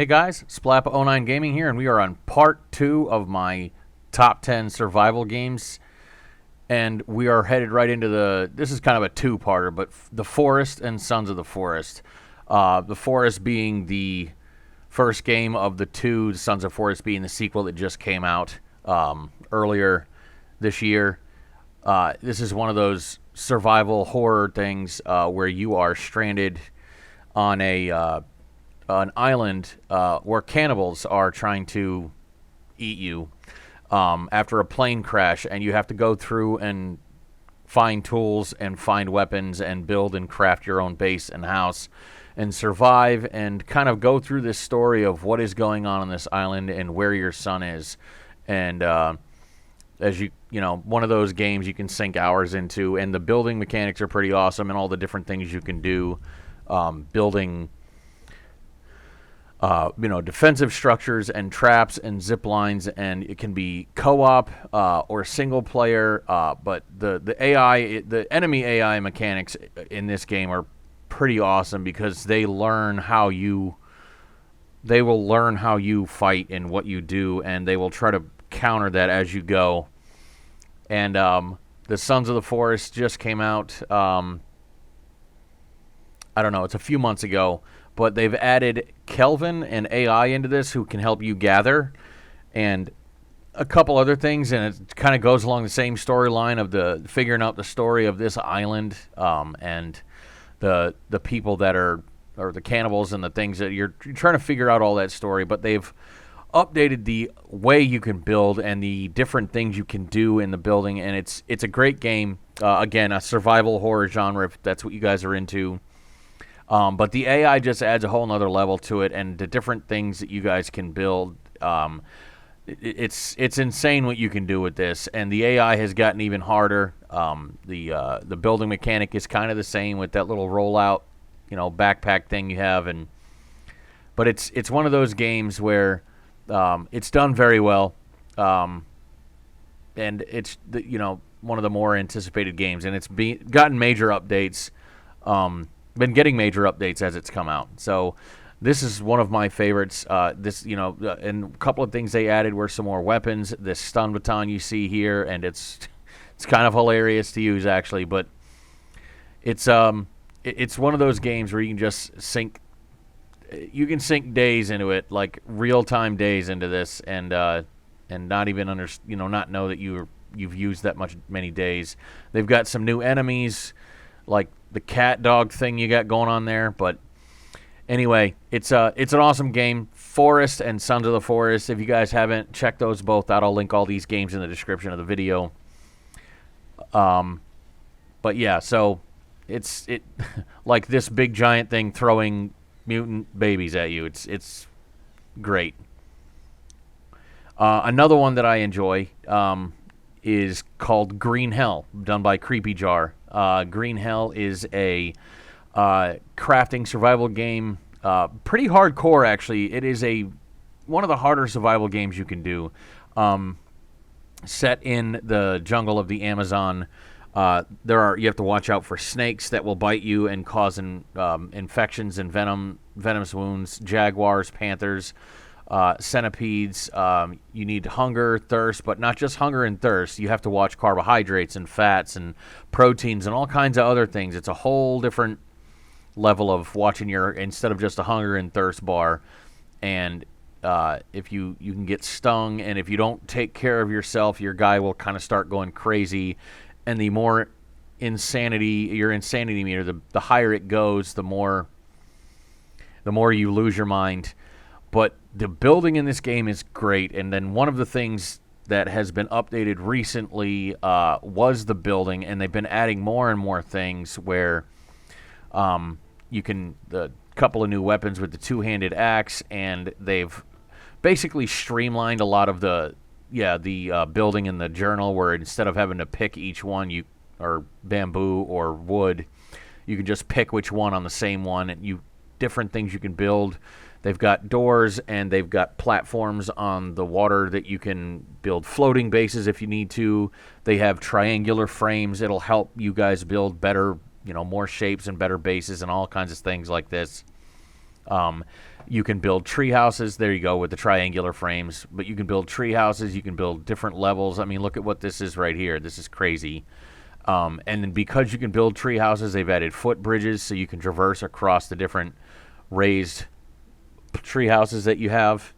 Hey guys, Splappa09 Gaming here, and we are on part 2 of my top 10 survival games. And we are headed right into this is kind of a two-parter, but the Forest and Sons of the Forest. The Forest being the first game of the two, Sons of Forest being the sequel that just came out earlier this year. This is one of those survival horror things where you are stranded on an island where cannibals are trying to eat you after a plane crash, and you have to go through and find tools and find weapons and build and craft your own base and house and survive and kind of go through this story of what is going on this island and where your son is. And as you know, one of those games you can sink hours into, and the building mechanics are pretty awesome, and all the different things you can do, building defensive structures and traps and zip lines, and it can be co-op or single player. But the AI, the enemy AI mechanics in this game are pretty awesome because they will learn how you fight and what you do, and they will try to counter that as you go. And the Sons of the Forest just came out. I don't know, it's a few months ago. But they've added Kelvin and AI into this who can help you gather and a couple other things, and it kind of goes along the same storyline of the figuring out the story of this island and the people that are, or the cannibals and the things that you're trying to figure out all that story. But they've updated the way you can build and the different things you can do in the building, and it's a great game. Again, a survival horror genre, if that's what you guys are into. But the AI just adds a whole nother level to it, and the different things that you guys can build. It's insane what you can do with this, and the AI has gotten even harder. The building mechanic is kind of the same with that little rollout, backpack thing you have, but it's one of those games where it's done very well, and it's one of the more anticipated games, and it's gotten major updates. Been getting major updates as it's come out. So this is one of my favorites. And a couple of things they added were some more weapons. This stun baton you see here, and it's kind of hilarious to use actually, but it's one of those games where you can just sink days into it, like real-time days into this, and not even not know that you've used that many days. They've got some new enemies, like the cat dog thing you got going on there. But anyway, it's an awesome game. Forest and Sons of the Forest. If you guys haven't, check those both out. I'll link all these games in the description of the video. But yeah, so it's like this big giant thing throwing mutant babies at you. It's great. Another one that I enjoy is called Green Hell, done by Creepy Jar. Green Hell is a crafting survival game. Pretty hardcore, actually. It is one of the harder survival games you can do. Set in the jungle of the Amazon. You have to watch out for snakes that will bite you and cause infections and venomous wounds. Jaguars, panthers, centipedes. You need hunger, thirst, but not just hunger and thirst. You have to watch carbohydrates and fats and proteins and all kinds of other things. It's a whole different level of watching instead of just a hunger and thirst bar. And if you can get stung, and if you don't take care of yourself, your guy will kind of start going crazy. And the more your insanity meter, the higher it goes, the more you lose your mind. But the building in this game is great, and then one of the things that has been updated recently was the building, and they've been adding more and more things where you can the couple of new weapons with the two-handed axe, and they've basically streamlined a lot of the building in the journal, where instead of having to pick each one, or bamboo or wood, you can just pick which one on the same one, and different things you can build. They've got doors, and they've got platforms on the water that you can build floating bases if you need to. They have triangular frames. It'll help you guys build better, more shapes and better bases and all kinds of things like this. You can build tree houses. There you go with the triangular frames. But you can build tree houses. You can build different levels. I mean, look at what this is right here. This is crazy. And then because you can build tree houses, they've added footbridges so you can traverse across the different raised tree houses that you have.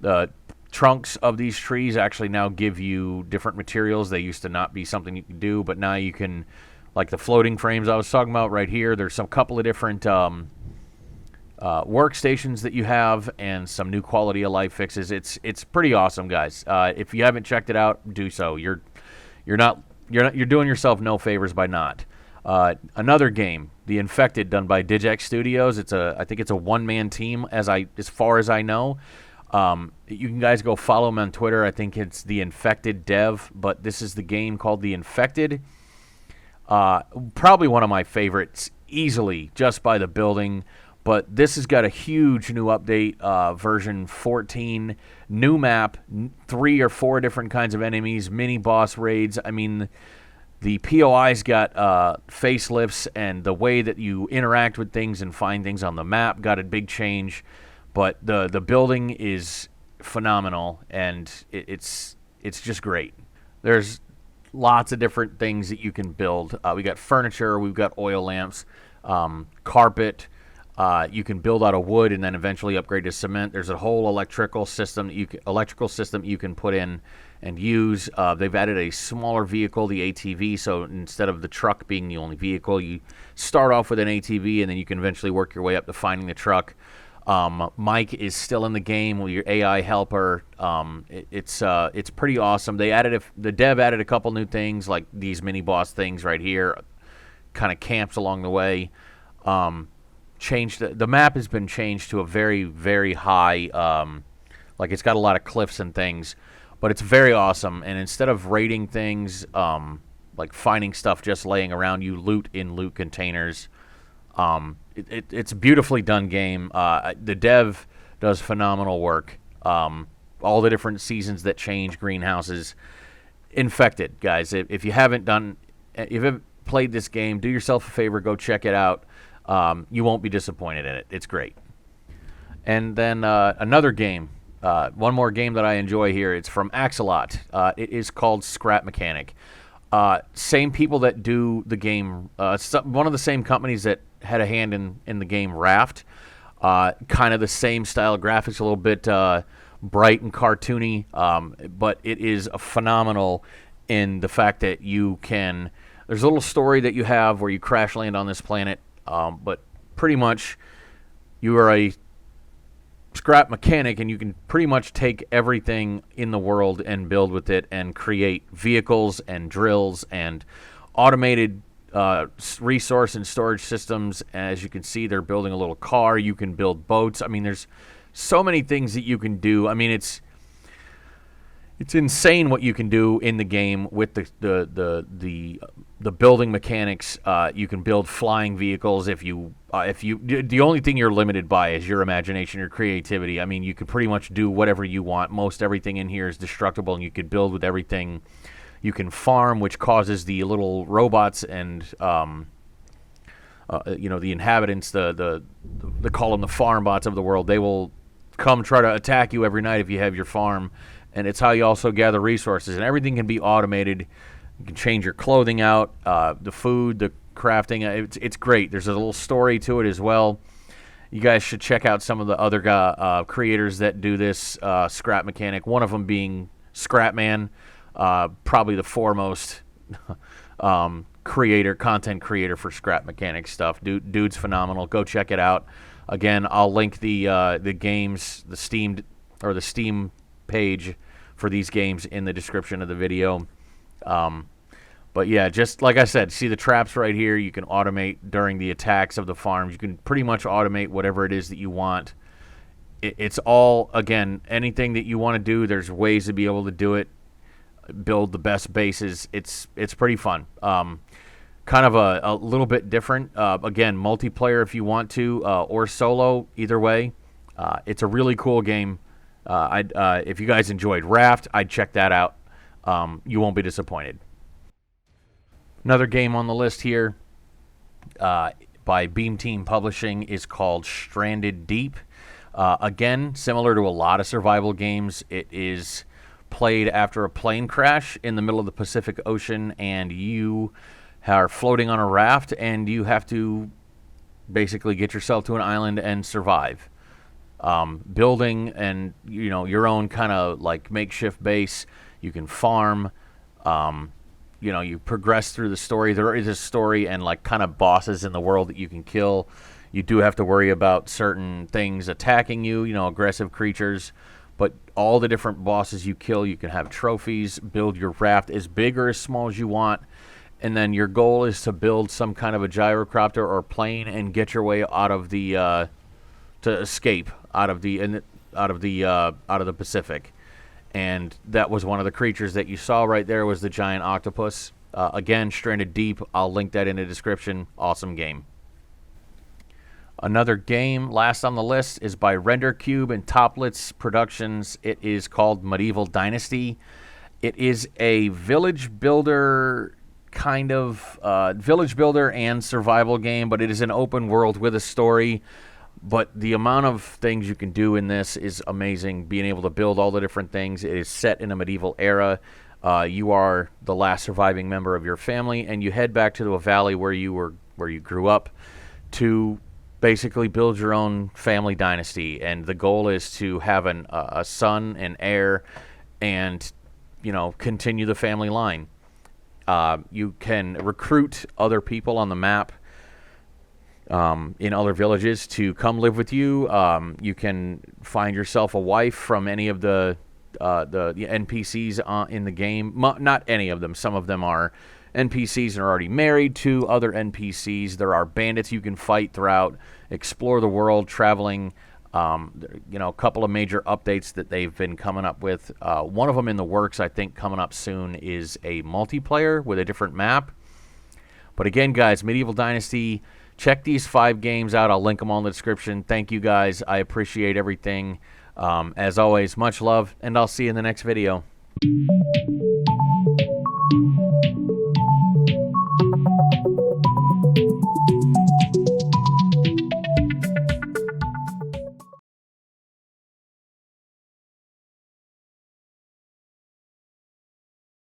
The trunks of these trees actually now give you different materials. They used to not be something you could do, but now you can, like the floating frames I was talking about right here, there's some couple of different workstations that you have and some new quality of life fixes. It's pretty awesome, guys. If you haven't checked it out, do so. You're doing yourself no favors by not. Another game, The Infected, done by Digex Studios. I think it's a one-man team as far as I know. You can guys go follow them on Twitter. I think it's The Infected Dev, but this is the game called The Infected. Probably one of my favorites, easily, just by the building. But this has got a huge new update, version 14, new map, 3 or 4 different kinds of enemies, mini boss raids. I mean, the POI's got facelifts, and the way that you interact with things and find things on the map got a big change. But the building is phenomenal, and it's just great. There's lots of different things that you can build. We got furniture, we've got oil lamps, carpet. You can build out of wood and then eventually upgrade to cement. There's a whole electrical system you can put in and use. They've added a smaller vehicle, the ATV, so instead of the truck being the only vehicle, you start off with an ATV and then you can eventually work your way up to finding the truck. Mike is still in the game with your AI helper. It's pretty awesome. The dev added a couple new things like these mini boss things right here, kind of camps along the way. The map has been changed to a very, very high, like it's got a lot of cliffs and things, but it's very awesome. And instead of raiding things, like finding stuff just laying around, you loot in loot containers. It's a beautifully done game. The dev does phenomenal work. All the different seasons that change, greenhouses. Infected, guys. If you haven't played this game, do yourself a favor, go check it out. You won't be disappointed in it. It's great. And then another game, one more game that I enjoy here. It's from Axolot. It is called Scrap Mechanic. Same people that do the game, one of the same companies that had a hand in the game Raft. Kind of the same style of graphics, a little bit bright and cartoony, but it is phenomenal in the fact that there's a little story that you have where you crash land on this planet. But pretty much you are a scrap mechanic and you can pretty much take everything in the world and build with it and create vehicles and drills and automated resource and storage systems. As you can see, they're building a little car. You can build boats. I mean, there's so many things that you can do. I mean, it's insane what you can do in the game with the building mechanics. You can build flying vehicles the only thing you're limited by is your imagination, your creativity. I mean, you can pretty much do whatever you want. Most everything in here is destructible, and you could build with everything. You can farm, which causes the little robots and the inhabitants, the call them the farm bots of the world. They will come try to attack you every night if you have your farm. And it's how you also gather resources. And everything can be automated. You can change your clothing out, the food, the crafting. It's great. There's a little story to it as well. You guys should check out some of the other creators that do this Scrap Mechanic. One of them being Scrapman, probably the foremost content creator for Scrap Mechanic stuff. Dude's phenomenal. Go check it out. Again, I'll link the games, the Steam page for these games in the description of the video. But yeah, just like I said, see the traps right here. You can automate during the attacks of the farms. You can pretty much automate whatever it is that you want. It's all, again, anything that you want to do, there's ways to be able to do it. Build the best bases. It's pretty fun. Kind of a little bit different. Again, multiplayer if you want to, or solo, either way. It's a really cool game. If you guys enjoyed Raft, I'd check that out. You won't be disappointed. Another game on the list here, by Beam Team Publishing is called Stranded Deep. Again, similar to a lot of survival games, it is played after a plane crash in the middle of the Pacific Ocean, and you are floating on a raft, and you have to basically get yourself to an island and survive. Building and your own kind of like makeshift base. You can farm. You progress through the story. There is a story and like kind of bosses in the world that you can kill. You do have to worry about certain things attacking you, aggressive creatures. But all the different bosses you kill, you can have trophies, build your raft as big or as small as you want. And then your goal is to build some kind of a gyrocopter or plane and get your way out of the to escape out of the Pacific. And that was one of the creatures that you saw right there was the giant octopus. Again, Stranded Deep. I'll link that in the description. Awesome game. Another game, last on the list, is by Render Cube and Toplitz Productions. It is called Medieval Dynasty. It is a village builder village builder and survival game, but it is an open world with a story. But the amount of things you can do in this is amazing. Being able to build all the different things. It is set in a medieval era. You are the last surviving member of your family, and you head back to a valley where you grew up to basically build your own family dynasty. And the goal is to have a son, an heir, and continue the family line. You can recruit other people on the map in other villages to come live with you. You can find yourself a wife from any of the NPCs in the game. Not any of them. Some of them are NPCs and are already married to other NPCs. There are bandits you can fight throughout, explore the world, traveling. A couple of major updates that they've been coming up with. One of them in the works, I think, coming up soon is a multiplayer with a different map. But again, guys, Medieval Dynasty, check these 5 games out. I'll link them all in the description. Thank you, guys. I appreciate everything. As always, much love, and I'll see you in the next video.